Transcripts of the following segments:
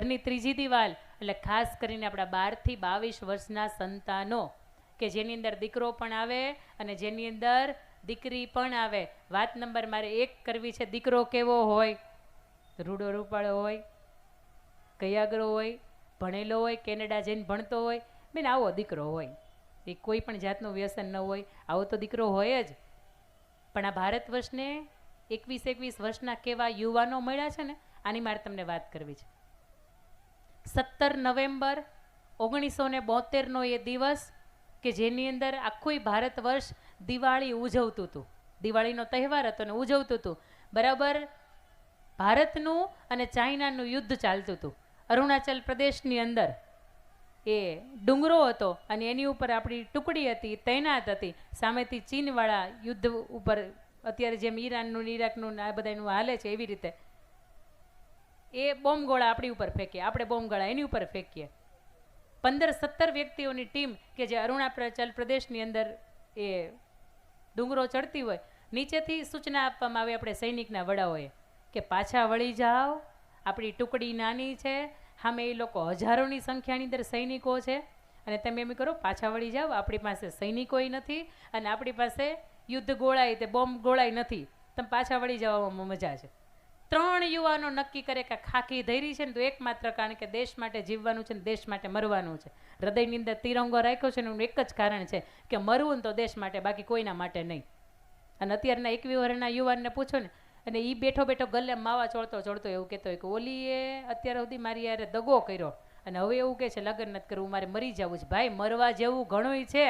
ઘરની ત્રીજી દિવાલ એટલે ખાસ કરીને આપણા 12 થી 22 વર્ષના સંતાનો કે જેની અંદર દીકરો પણ આવે અને જેની અંદર દીકરી પણ આવે. વાત નંબર મારે 1 કરવી છે. દીકરો કેવો હોય? રૂડો રૂપાળો હોય, કયાગરો હોય, ભણેલો હોય, કેનેડા જઈને ભણતો હોય, બેન આવો દીકરો હોય. એ કોઈ પણ જાતનું વ્યસન ન હોય, આવો તો દીકરો હોય જ. પણ આ ભારત વર્ષને 21 વર્ષના કેવા યુવાનો મળ્યા છે ને, આની મારે તમને વાત કરવી છે. 17 નવેમ્બર 1972નો એ દિવસ કે જેની અંદર આખું ભારત વર્ષ દિવાળી ઉજવતું હતું. દિવાળીનો તહેવાર હતો ને ઉજવતું હતું. બરાબર ભારતનું અને ચાઇનાનું યુદ્ધ ચાલતું હતું. અરુણાચલ પ્રદેશની અંદર એ ડુંગરો હતો અને એની ઉપર આપણી ટુકડી હતી, તૈનાત હતી. સામેથી ચીનવાળા યુદ્ધ ઉપર અત્યારે જેમ ઈરાનનું ઈરાકનું આ બધાનું હાલે છે એવી રીતે એ બોમ્બગોળા આપણી ઉપર ફેંકીએ, આપણે બોમ્બગોળા એની ઉપર ફેંકીએ. 15-17 વ્યક્તિઓની ટીમ કે જે અરુણાચલ પ્રદેશની અંદર એ ડુંગરો ચડતી હોય, નીચેથી સૂચના આપવામાં આવે આપણે સૈનિકના વડાઓએ કે પાછા વળી જાઓ, આપણી ટુકડી નાની છે, સામે એ લોકો હજારોની સંખ્યાની અંદર સૈનિકો છે અને તમે એમ કરો પાછા વળી જાઓ, આપણી પાસે સૈનિકોય નથી અને આપણી પાસે યુદ્ધ ગોળાય તે બોમ્બ ગોળાય નથી, તમે પાછા વળી જવામાં મજા છે. 3 યુવાનો નક્કી કરે કે ખાખી ધૈરી છે ને તો એકમાત્ર કારણ કે દેશ માટે જીવવાનું છે ને દેશ માટે મરવાનું છે. હૃદયની અંદર તિરંગો રાખ્યો છે ને એનું એક જ કારણ છે કે મરવું તો દેશ માટે, બાકી કોઈના માટે નહીં. અને અત્યારના 21 વર્ષના યુવાનને પૂછો ને અને એ બેઠો બેઠો ગલ્લે માવા ચોળતો ચોળતો એવું કહેતો હોય કે ઓલીએ અત્યાર સુધી મારી યારે દગો કર્યો અને હવે એવું કહે છે લગ્ન નથી કરવું, મારે મરી જવું છે. ભાઈ મરવા જેવું ઘણુંય છે,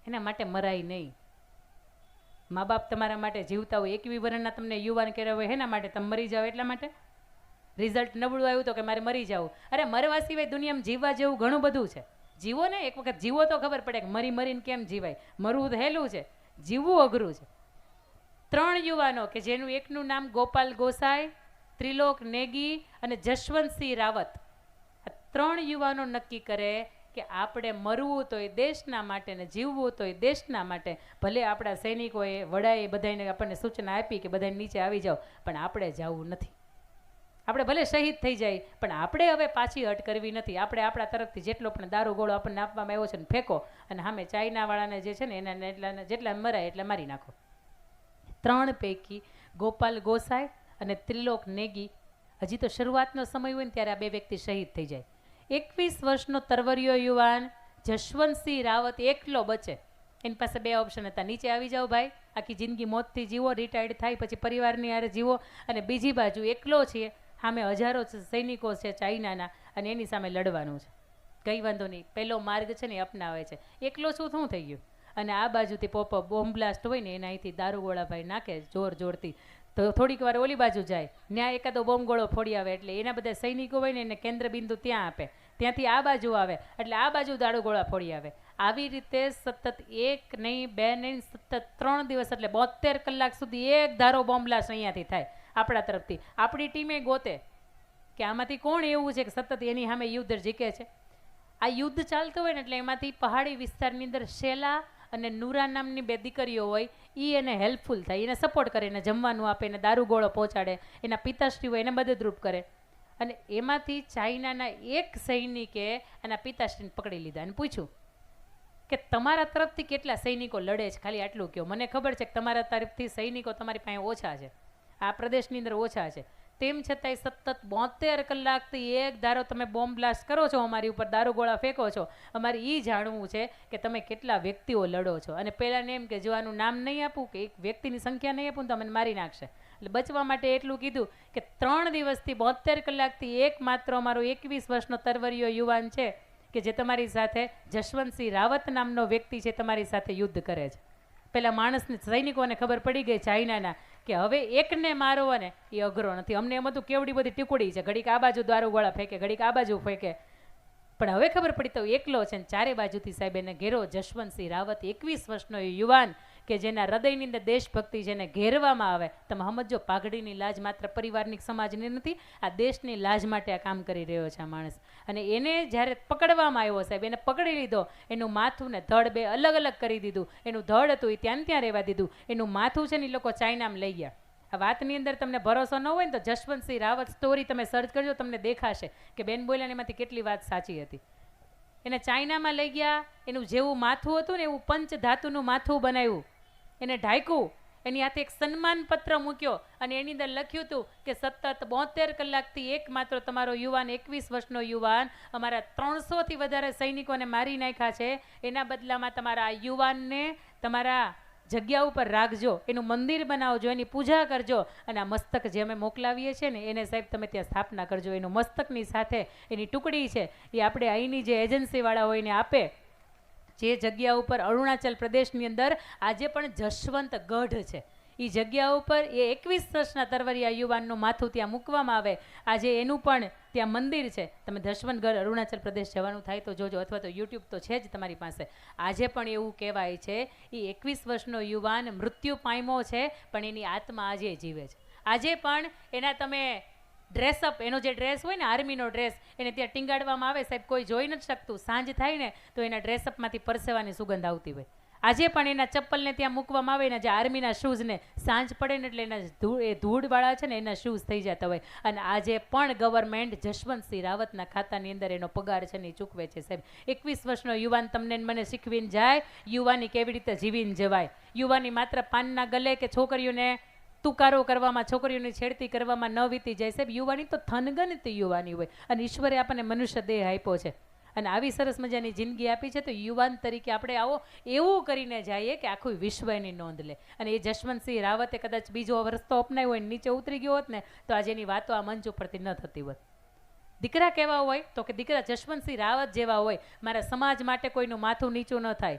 એના માટે મરાય નહીં. મા બાપ તમારા માટે જીવતા હોય, 21 વર્ષના તમને યુવાન કર્યા હોય એના માટે તમે મરી જાઓ એટલા માટે. રિઝલ્ટ નબળું આવ્યું તો કે મારે મરી જવું. અરે મરવા સિવાય દુનિયામાં જીવવા જેવું ઘણું બધું છે. જીવો ને, એક વખત જીવો તો ખબર પડે કે મરી મરીને કેમ જીવાય. મરવું તો હેલું છે, જીવવું અઘરું છે. 3 યુવાનો કે જેનું એકનું નામ ગોપાલ ગોસાઈ, ત્રિલોક નેગી અને જશવંતસિંહ રાવત. આ 3 યુવાનો નક્કી કરે કે આપણે મરવું તો એ દેશના માટે ને જીવવું તો એ દેશના માટે. ભલે આપણા સૈનિકોએ વડાએ બધાને આપણને સૂચના આપી કે બધાને નીચે આવી જાઓ, પણ આપણે જવું નથી. આપણે ભલે શહીદ થઈ જાય પણ આપણે હવે પાછી હટ કરવી નથી. આપણે આપણા તરફથી જેટલો પણ દારૂ ગોળો આપણને આપવામાં આવ્યો છે ને ફેંકો અને સામે ચાઇનાવાળાને જે છે ને એના જેટલા મરાય એટલા મારી નાખો. 3 પૈકી ગોપાલ ગોસાઈ અને ત્રિલોક નેગી, હજી તો શરૂઆતનો સમય હોય ને ત્યારે આ 2 વ્યક્તિ શહીદ થઈ જાય. 21 વર્ષનો તરવરિયો યુવાન જશવંતસિંહ રાવત એકલો બચે. એની પાસે 2 ઓપ્શન હતા, નીચે આવી જાઓ ભાઈ, આખી જિંદગી મોતથી જીવો, રિટાયર્ડ થાય પછી પરિવારની હારે જીવો, અને બીજી બાજુ એકલો છીએ, સામે હજારો સૈનિકો છે ચાઇનાના અને એની સામે લડવાનું છે. કંઈ વાંધો નહીં, પહેલો માર્ગ છે ને એ અપનાવે છે. એકલો શું થઈ ગયું. અને આ બાજુથી પોપ બોમ્બ બ્લાસ્ટ હોય ને એના અહીંથી દારૂગોળા ભાઈ નાખે જોર જોરથી, તો થોડીક વાર ઓલી બાજુ જાય, ત્યાં એકાદો બોમ્બ ગોળો ફોડી આવે એટલે એના બધા સૈનિકો હોય ને એને કેન્દ્ર બિંદુ ત્યાં આપે, ત્યાંથી આ બાજુ આવે એટલે આ બાજુ દારૂગોળા ફોડી આવે. આવી રીતે સતત 1 નહીં 2 નહીં સતત 3 દિવસ એટલે 72 કલાક સુધી એક ધારો બોમ્બ બ્લાસ્ટ અહીંયાથી થાય આપણા તરફથી. આપણી ટીમે ગોતે કે આમાંથી કોણ એવું છે કે સતત એની સામે યુદ્ધ જીકે છે. આ યુદ્ધ ચાલતું હોય ને એટલે એમાંથી પહાડી વિસ્તારની અંદર શેલા અને નૂરા નામની 2 દીકરીઓ હોય, એ એને હેલ્પફુલ થાય, એને સપોર્ટ કરે, એને જમવાનું આપે, એને દારૂગોળો પહોંચાડે, એના પિતાશ્રી હોય એને મદદરૂપ કરે. અને એમાંથી ચાઇનાના એક સૈનિકે એના પિતાશ્રીને પકડી લીધા અને પૂછ્યું કે તમારા તરફથી કેટલા સૈનિકો લડે છે, ખાલી આટલું કહો. મને ખબર છે કે તમારા તરફથી સૈનિકો તમારી પાસે ઓછા છે, આ પ્રદેશની અંદર ઓછા છે, તેમ છતાંય સતત 72 કલાકથી એક ધારો તમે બોમ્બ બ્લાસ્ટ કરો છો, અમારી ઉપર દારૂગોળા ફેંકો છો. અમારે એ જાણવું છે કે તમે કેટલા વ્યક્તિઓ લડો છો. અને પહેલાંને એમ કે જો આનું નામ નહીં આપું કે એક વ્યક્તિની સંખ્યા નહીં આપું તો મને મારી નાખશે. એટલે બચવા માટે એટલું કીધું કે 3 દિવસથી 72 કલાકથી એકમાત્ર અમારો 21 વર્ષનો તરવરિયો યુવાન છે કે જે તમારી સાથે જશવંતસિંહ રાવત નામનો વ્યક્તિ છે, તમારી સાથે યુદ્ધ કરે છે. પેલા માણસને સૈનિકોને ખબર પડી ગઈ ચાઇનાના કે હવે એકને મારવો ને એ અઘરો નથી. અમને એમ હતું કેવડી બધી ટુકડી છે, ઘડીક આ બાજુ દારૂગોળા ફેંકે, ઘડીક આ બાજુ ફેંકે, પણ હવે ખબર પડી તો એકલો છે ને ચારે બાજુથી સાહેબ એને ઘેરો. જશવંતસિંહ રાવત 21 વર્ષનો યુવાન કે જેના હૃદયની અંદર દેશભક્તિ જેને ઘેરવામાં આવે. તમે સમજો, પાઘડીની લાજ માત્ર પરિવારની સમાજની નથી, આ દેશની લાજ માટે આ કામ કરી રહ્યો છે આ માણસ. અને એને જ્યારે પકડવામાં આવ્યો સાહેબ, એને પકડી લીધો, એનું માથું ને ધડ 2 અલગ અલગ કરી દીધું. એનું ધડ હતું એ ત્યાં રહેવા દીધું, એનું માથું છે ને એ લોકો ચાઇનામાં લઈ ગયા. આ વાતની અંદર તમને ભરોસો ન હોય ને તો જશવંતસિંહ રાવત સ્ટોરી તમે સર્ચ કરજો, તમને દેખાશે કે બેન બોલ્યા એમાંથી કેટલી વાત સાચી હતી. એને ચાઇનામાં લઈ ગયા, એનું જેવું માથું હતું ને એવું પંચ ધાતુનું માથું બનાવ્યું, એને ઢાંક્યું, એની હાથે એક સન્માન પત્ર મૂક્યો અને એની અંદર લખ્યું હતું કે સતત 72 કલાકથી એકમાત્ર તમારો યુવાન 21 વર્ષનો યુવાન અમારા 300થી વધારે સૈનિકોને મારી નાખ્યા છે, એના બદલામાં તમારા આ યુવાનને તમારા જગ્યા ઉપર રાખજો, એનું મંદિર બનાવજો, એની પૂજા કરજો અને આ મસ્તક જે અમે મોકલાવીએ છીએ ને એને સાહેબ તમે ત્યાં સ્થાપના કરજો. એનું મસ્તકની સાથે એની ટુકડી છે એ આપણે અહીંની જે એજન્સીવાળા હોય એને આપે. જે જગ્યા ઉપર અરુણાચલ પ્રદેશની અંદર આજે પણ જશવંત ગઢ છે, એ જગ્યા ઉપર એ 21 વર્ષના તરવરિયા યુવાનનું માથું ત્યાં મૂકવામાં આવે. આજે એનું પણ ત્યાં મંદિર છે. તમે જશવંતગઢ અરુણાચલ પ્રદેશ જવાનું થાય તો જોજો, અથવા તો યુટ્યુબ તો છે જ તમારી પાસે. આજે પણ એવું કહેવાય છે એ 21 વર્ષનો યુવાન મૃત્યુ પામ્યો છે પણ એની આત્મા આજે જીવે છે. આજે પણ એના તમે ડ્રેસઅપ, એનો જે ડ્રેસ હોય ને આર્મીનો ડ્રેસ, એને ત્યાં ટીંગાડવામાં આવે સાહેબ, કોઈ જોઈ નથી શકતું. સાંજ થાય ને તો એના ડ્રેસઅપમાંથી પરસેવાની સુગંધ આવતી હોય. આજે પણ એના ચપ્પલને ત્યાં મૂકવામાં આવે ને જે આર્મીના શૂઝને સાંજ પડે ને એટલે એના ધૂળવાળા છે ને એના શૂઝ થઈ જતા હોય. અને આજે પણ ગવર્મેન્ટ જશવંતસિંહ રાવતના ખાતાની અંદર એનો પગાર છે ને એ ચૂકવે છે સાહેબ. 21 વર્ષનો યુવાન તમને મને શીખવીને જાય યુવાની કેવી રીતે જીવીને જવાય. યુવાની માત્ર પાનના ગલે કે છોકરીઓને તુકારો કરવામાં, છોકરીઓની છેડતી કરવામાં ન વીતી જાય સાહેબ. યુવાની તો થનગનતી યુવાની હોય અને ઈશ્વરે આપણને મનુષ્ય દેહ આપ્યો છે અને આવી સરસ મજાની જિંદગી આપી છે. તો યુવાન તરીકે આપણે આવો એવું કરીને જઈએ કે આખું વિશ્વ એની નોંધ લે. અને એ જશવંતસિંહ રાવતે કદાચ બીજો રસ્તો અપનાવ્યો હોય, નીચે ઉતરી ગયો હોત ને તો આજે એની વાતો આ મંચ ઉપરથી ન થતી હોત. દીકરા કેવા હોય તો કે દીકરા જશવંતસિંહ રાવત જેવા હોય. મારા સમાજ માટે કોઈનું માથું નીચું ન થાય,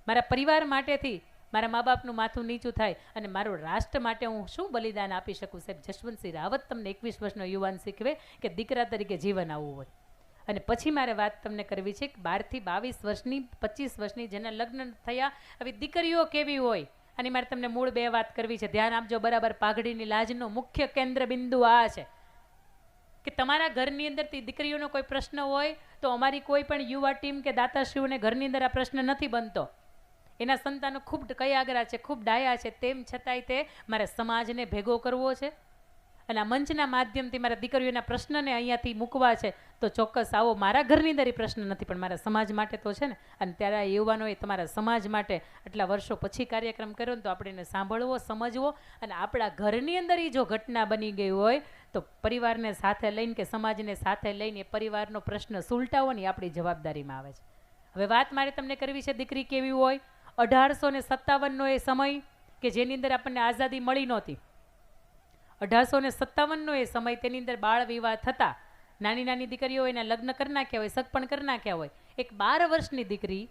મારા પરિવાર માટેથી મારા મા બાપનું માથું નીચું થાય અને મારું રાષ્ટ્ર માટે હું શું બલિદાન આપી શકું સાહેબ. જશવંતસિંહ રાવત તમને 21 વર્ષનો યુવાન શીખવે કે દીકરા તરીકે જીવન આવવું હોય. અને પછી મારે વાત તમને કરવી છે કે 12 થી 22 વર્ષની 25 વર્ષની જેના લગ્ન થયા આવી દીકરીઓ કેવી હોય. અને મારે તમને મૂળ 2 વાત કરવી છે, ધ્યાન આપજો બરાબર. પાઘડીની લાજનું મુખ્ય કેન્દ્ર બિંદુ આ છે કે તમારા ઘરની અંદરથી દીકરીઓનો કોઈ પ્રશ્ન હોય તો અમારી કોઈ પણ યુવા ટીમ કે દાતાશ્રીઓને ઘરની અંદર આ પ્રશ્ન નથી બનતો. એના સંતાનો ખૂબ કયાગરા છે, ખૂબ ડાયા છે, તેમ છતાંય તે મારા સમાજને ભેગો કરવો છે અને આ મંચના માધ્યમથી મારા દીકરીઓના પ્રશ્નને અહીંયાથી મૂકવા છે. તો ચોક્કસ આવો. મારા ઘરની અંદર એ પ્રશ્ન નથી પણ મારા સમાજ માટે તો છે ને. અને ત્યારે આ યુવાનોએ તમારા સમાજ માટે આટલા વર્ષો પછી કાર્યક્રમ કર્યો ને તો આપણે એને સાંભળવો, સમજવો અને આપણા ઘરની અંદર એ જો ઘટના બની ગઈ હોય તો પરિવારને સાથે લઈને કે સમાજને સાથે લઈને એ પરિવારનો પ્રશ્ન સુલટાવવાની આપણી જવાબદારીમાં આવે છે. હવે વાત મારે તમને કરવી છે દીકરી કેવી હોય. 1857નો એ સમય કે જેની અંદર આપણને આઝાદી મળી નહોતી. 1857નો એ સમય, તેની અંદર બાળ વિવાહ થતા. નાની નાની દીકરીઓ એના લગ્ન કરી નાખ્યા હોય, સગપણ કરી નાખ્યા હોય. એક 12 વર્ષની દીકરી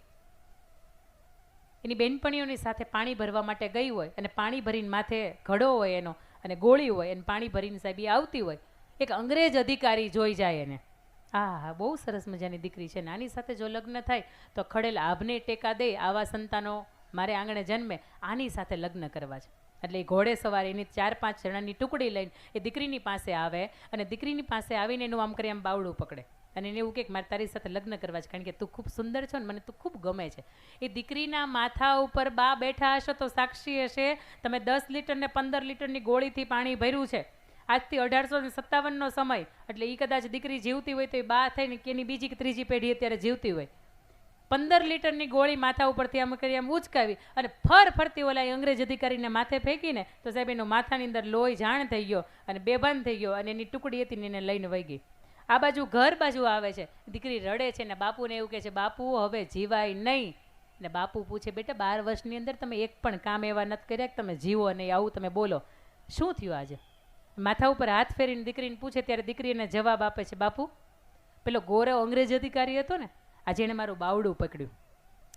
એની બેનપણીઓની સાથે પાણી ભરવા માટે ગઈ હોય અને પાણી ભરીને માથે ઘડો હોય એનો અને ગોળી હોય અને પાણી ભરીને સાહેબ એ આવતી હોય. એક અંગ્રેજ અધિકારી જોઈ જાય એને, હા બહુ સરસ મજાની દીકરી છે, નાની સાથે જો લગ્ન થાય તો ખડેલ આભને ટેકા દે, આવા સંતાનો મારે આંગણે જન્મે, આની સાથે લગ્ન કરવા છે. એટલે એ ઘોડે સવારી એની 4-5 જણાની ટુકડી લઈને એ દીકરીની પાસે આવે અને દીકરીની પાસે આવીને એનું આમ કરી આમ બાવડું પકડે અને એને એવું કહે કે મારે તારી સાથે લગ્ન કરવા છે કારણ કે તું ખૂબ સુંદર છો ને મને તું ખૂબ ગમે છે. એ દીકરીના માથા ઉપર બા બેઠા હશો તો સાક્ષી હશે, તમે 10 લીટર ને 15 લીટરની ગોળીથી પાણી ભર્યું છે. આજથી 1857નો સમય, એટલે એ કદાચ દીકરી જીવતી હોય તો એ બા થઈને કે એની બીજી કે ત્રીજી પેઢી અત્યારે જીવતી હોય. 15 લીટરની ગોળી માથા ઉપરથી આમ કરી આમ ઉચકાવી અને ફરતી ઓલા અંગ્રેજ અધિકારીને માથે ફેંકીને તો સાહેબ એનો માથાની અંદર લોહી જાણ થઈ ગયો અને બેભાન થઈ ગયો અને એની ટુકડી હતી ને એને લઈને વહી ગઈ. આ બાજુ ઘર બાજુ આવે છે, દીકરી રડે છે ને બાપુને એવું કહે છે બાપુ હવે જીવાય નહીં. ને બાપુ પૂછે બેટા 12 વર્ષની અંદર તમે એક પણ કામ એવા નથી કર્યા કે તમે જીવો નહીં, આવું તમે બોલો, શું થયું આજે? માથા ઉપર હાથ ફેરીને દીકરીને પૂછે ત્યારે દીકરી એને જવાબ આપે છે બાપુ પેલો ગોરો અંગ્રેજ અધિકારી હતો ને આજે એને મારું બાવડું પકડ્યું.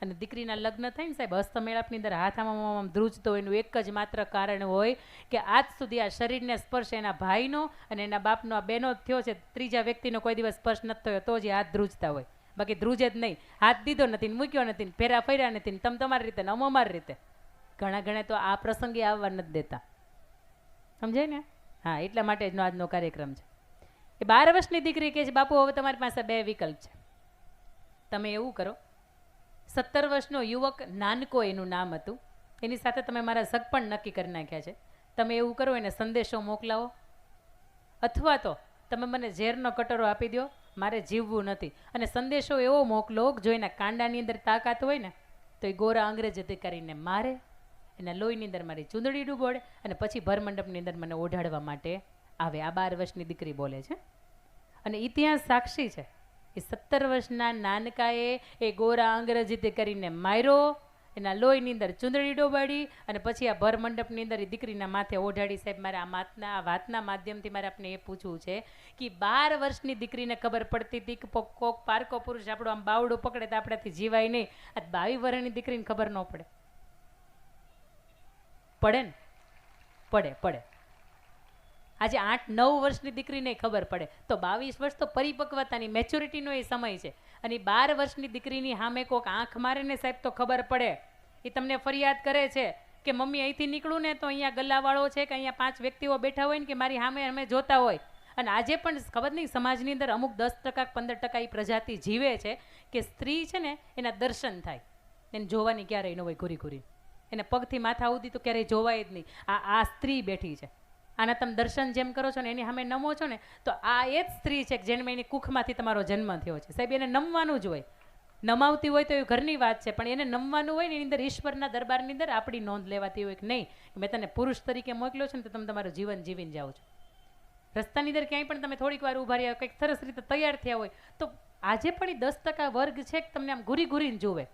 અને દીકરીના લગ્ન થઈને સાહેબ હસ્તમેળાપની અંદર હાથ આમ ધ્રુજતો એનું એક જ માત્ર કારણ હોય કે આજ સુધી આ શરીરને સ્પર્શ એના ભાઈનો અને એના બાપનો આ બેનો થયો છે, ત્રીજા વ્યક્તિનો કોઈ દિવસ સ્પર્શ નથી થયો તો જ હાથ ધ્રુજતા હોય, બાકી ધ્રુજે જ નહીં. હાથ દીધો નથી, મૂક્યો નથી, ફેરા ફર્યા નથી, તમે તમારી રીતે ને અમારી રીતે. ઘણા તો આ પ્રસંગે આવવા નથી દેતા, સમજાય ને? હા, એટલા માટે જનો આજનો કાર્યક્રમ છે. એ 12 વર્ષની દીકરી કહે છે બાપુ હવે તમારી પાસે 2 વિકલ્પ છે, તમે એવું કરો 17 વર્ષનો યુવક નાનકો એનું નામ હતું, એની સાથે તમે મારા સગપણ નક્કી કરી નાખ્યા છે, તમે એવું કરો એને સંદેશો મોકલાવો, અથવા તો તમે મને ઝેરનો કટોરો આપી દો, મારે જીવવું નથી. અને સંદેશો એવો મોકલો જો એના કાંડાની અંદર તાકાત હોય ને તો એ ગોરા અંગ્રેજ અધિકારીને મારે, એના લોહીની અંદર મારી ચૂંદડી ડૂબોડે અને પછી ભરમંડપની અંદર મને ઓઢાડવા માટે આવે. આ 12 વર્ષની દીકરી બોલે છે અને ઇતિહાસ સાક્ષી છે. એ 17 વર્ષના નાનકાએ એ ગોરા અંગ્રેજ અધિકારીને માર્યો, એના લોહીની અંદર ચૂંદડી ડોબાડી અને પછી આ ભરમંડપની અંદર એ દીકરીના માથે ઓઢાડી. સાહેબ, મારે આ વાતના માધ્યમથી મારે આપને એ પૂછવું છે કે 12 વર્ષની દીકરીને ખબર પડતી હતી કે કોક પારકો પુરુષ આપણો આમ બાવડું પકડે તો આપણાથી જીવાય નહીં. આ 22 વર્ષની દીકરીને ખબર ન પડે? પડે ને? પડે. આજે 8-9 વર્ષની દીકરીને ખબર પડે તો 22 વર્ષ તો પરિપક્વતાની, મેચ્યોરિટીનો એ સમય છે. અને 12 વર્ષની દીકરીની સામે કોક આંખ મારે ને સાહેબ તો ખબર પડે. એ તમને ફરિયાદ કરે છે કે મમ્મી અહીંથી નીકળું ને તો અહીંયા ગલ્લાવાળો છે કે અહીંયા 5 વ્યક્તિઓ બેઠા હોય ને કે મારી સામે અમે જોતા હોય. અને આજે પણ ખબર નહીં સમાજની અંદર અમુક 10% 15% એ પ્રજાતિ જીવે છે કે સ્ત્રી છે ને એના દર્શન થાય, એને જોવાની ક્યારેય ન હોય ઘૂરી. એને પગથી માથા સુધી તો ક્યારેય જોવાય જ નહીં. આ સ્ત્રી બેઠી છે, આના તમે દર્શન જેમ કરો છો ને એની સામે નમો છો ને તો આ એ જ સ્ત્રી છે કે જેને એની કુખમાંથી તમારો જન્મ થયો છે. સાહેબ, એને નમવાનું જ હોય. નમાવતી હોય તો એ ઘરની વાત છે, પણ એને નમવાનું હોય ને એની અંદર ઈશ્વરના દરબારની અંદર આપણી નોંધ લેવાતી હોય કે નહીં, મેં તને પુરુષ તરીકે મોકલ્યો છે ને તો તમે તમારું જીવન જીવીને જાઓ છો. રસ્તાની અંદર ક્યાંય પણ તમે થોડીક વાર ઊભા રહ્યા, કંઈક સરસ રીતે તૈયાર થયા હોય તો આજે પણ એ 10% વર્ગ છે કે તમને આમ ઘૂરીને જુએ.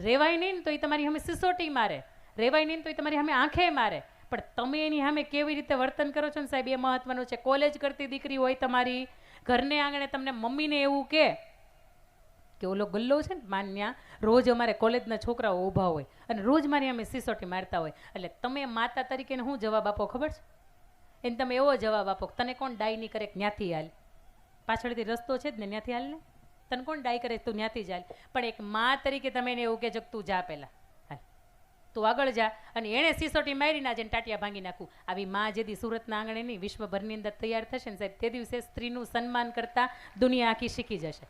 રેવાય નહીં ને તો એ તમારી સામે સિસોટી મારે, રેવાય નહીં તો એ તમારી સામે આંખે મારે, પણ તમે એની સામે કેવી રીતે વર્તન કરો છો ને સાહેબ, એ મહત્વનું છે. કોલેજ કરતી દીકરી હોય તમારી, ઘરને આંગણે તમને મમ્મીને એવું કે ઓલો ગલ્લો છે ને માન્યા, રોજ અમારે કોલેજના છોકરાઓ ઊભા હોય અને રોજ મારી અમે સિસોટી મારતા હોય, એટલે તમે માતા તરીકે શું જવાબ આપો ખબર છે? એને તમે એવો જવાબ આપો કે તને કોણ ડાય નહીં કરે, ન્યાથી હાલ, પાછળથી રસ્તો છે જ ને, ન્યાથી હાલ ને, તને કોણ ડાય કરે તું ન્યાથી જ હાલ. પણ એક મા તરીકે તમે એને એવું કહેજો કે તું જા પહેલાં, તું આગળ જા. અને એણે સિસોટી મારી ના જઈને ટાટિયા ભાંગી નાખું. આવી માં જેથી સુરતના આંગણે નહીં વિશ્વભરની અંદર તૈયાર થશે ને સાહેબ, તે દિવસે સ્ત્રીનું સન્માન કરતા દુનિયા આખી શીખી જશે.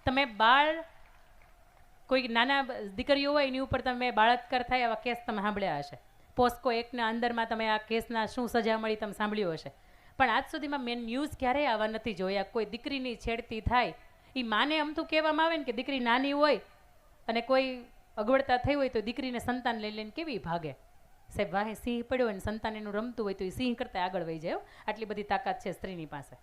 તમે કોઈ નાના દીકરીઓ હોય એની ઉપર તમે બાળાત્કાર થાય આવા કેસ તમે સાંભળ્યા હશે. પોસ્કો એક્ટના અંદરમાં તમે આ કેસના શું સજા મળી તમે સાંભળ્યું હશે. પણ આજ સુધીમાં મેં ન્યૂઝ ક્યારેય આવા નથી જોયા. કોઈ દીકરીની છેડતી થાય એ માને અમથું કહેવામાં આવે ને કે દીકરી નાની હોય અને કોઈ અગવડતા થઈ હોય તો દીકરીને સંતાન લઈ લઈને કેવી ભાગે. સાહેબ, વાહે સિંહ પડ્યો અને સંતાન એનું રમતું હોય તો એ સિંહ કરતાં આગળ વહી જાય. આટલી બધી તાકાત છે સ્ત્રીની પાસે.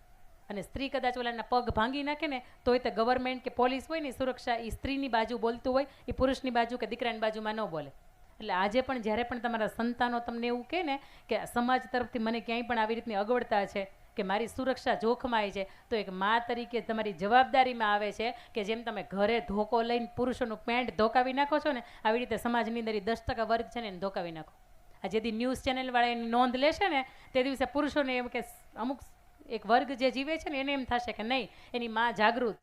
અને સ્ત્રી કદાચ ઓલાના પગ ભાંગી નાખે ને તોય તે ગવર્મેન્ટ કે પોલીસ હોય ને સુરક્ષા એ સ્ત્રીની બાજુ બોલતું હોય, એ પુરુષની બાજુ કે દીકરાની બાજુમાં ન બોલે. એટલે આજે પણ જ્યારે પણ તમારા સંતાનો તમને એવું કહે ને કે સમાજ તરફથી મને ક્યાંય પણ આવી રીતની અગવડતા છે કે મારી સુરક્ષા જોખમાય છે, તો એક મા તરીકે તમારી જવાબદારીમાં આવે છે કે જેમ તમે ઘરે ધોકો લઈને પુરુષોનું પેન્ટ ધોકાવી નાખો છો ને, આવી રીતે સમાજની અંદર 10% વર્ગ છે ને એને ધોકાવી નાખો. આ જેથી ન્યૂઝ ચેનલવાળા એની નોંધ લેશે ને તે દિવસે પુરુષોને એમ કે અમુક એક વર્ગ જે જીવે છે ને એને એમ થશે કે નહીં, એની માં જાગૃત